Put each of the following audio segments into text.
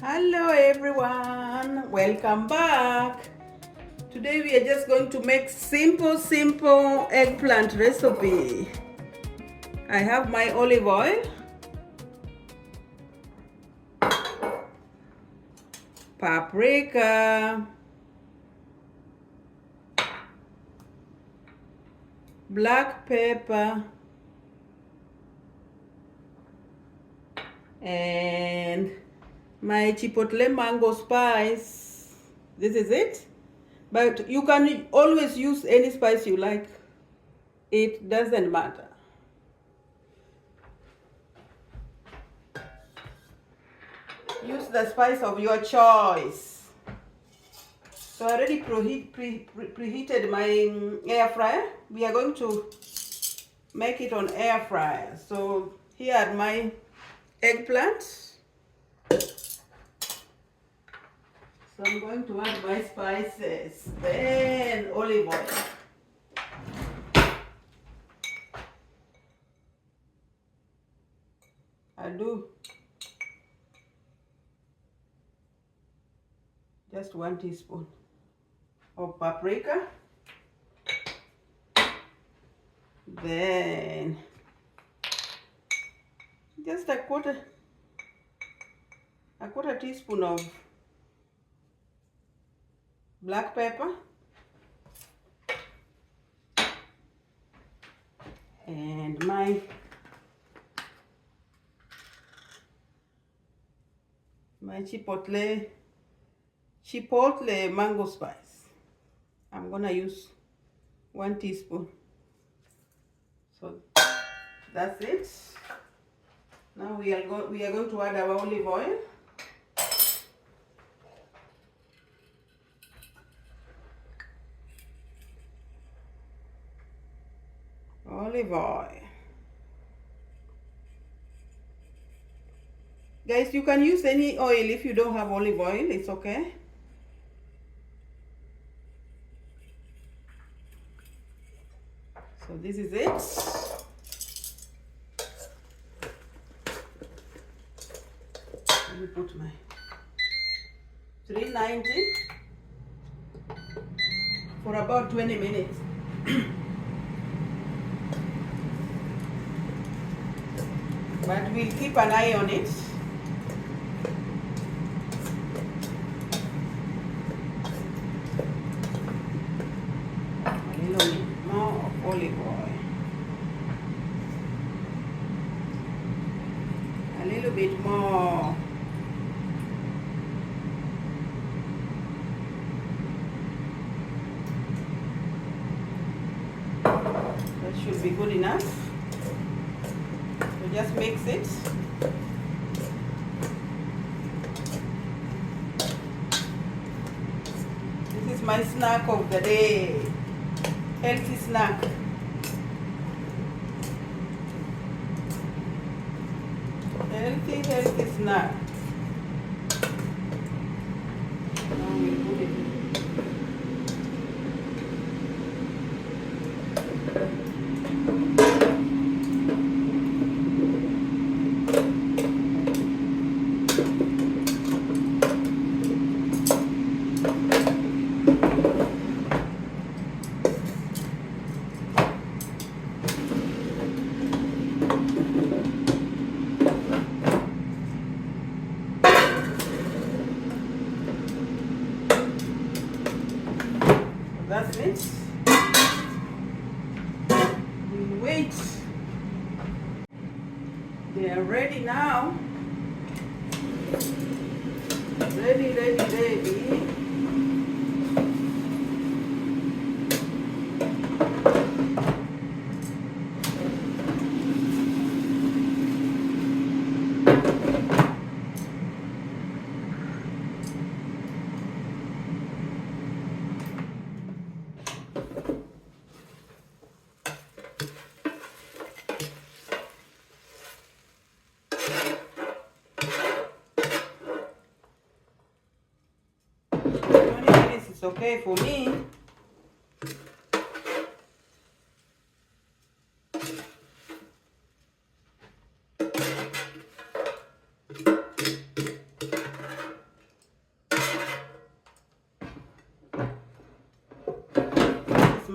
Hello everyone, welcome back. Today we are just going to make simple eggplant recipe. I have my olive oil, paprika, black pepper, and my chipotle mango spice. This is it. But you can always use any spice you like. It doesn't matter. Use the spice of your choice. So I already preheated my air fryer. We are going to make it on air fryer. So here are my eggplants. So I'm going to add my spices, then olive oil. I do just 1 teaspoon of paprika. Then just a quarter teaspoon of black pepper. And my chipotle mango spice. I'm gonna use 1 teaspoon. So that's it. Now we are going to add our olive oil. Olive oil. Guys, you can use any oil. If you don't have olive oil, it's okay. So this is it. Let me put my 390 for about 20 minutes. But we'll keep an eye on it. A little bit more of olive oil. A little bit more. That should be good enough. So just mix it. This is my snack of the day. Healthy snack. Healthy snack. Now we put it. That's it. We wait. They are ready now. Ready. It's okay for me.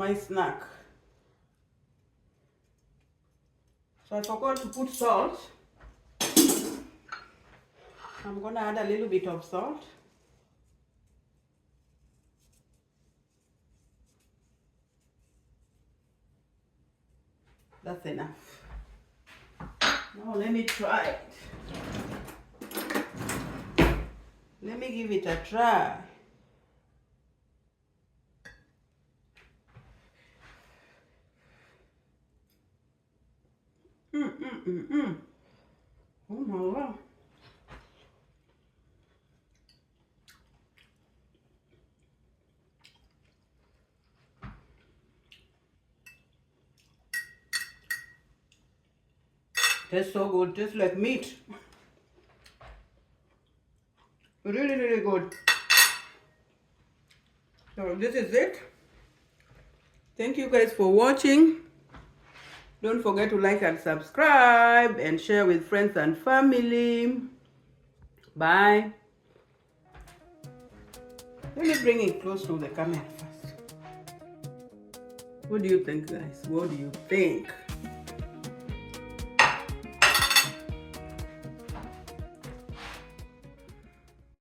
my snack. So I forgot to put salt. I'm gonna add a little bit of salt. That's enough. Now let me try it. Let me give it a try. Oh my God. Tastes so good, tastes like meat. Really, really good. So this is it. Thank you guys for watching. Don't forget to like and subscribe and share with friends and family. Bye. Let me bring it close to the camera first. What do you think, guys? What do you think?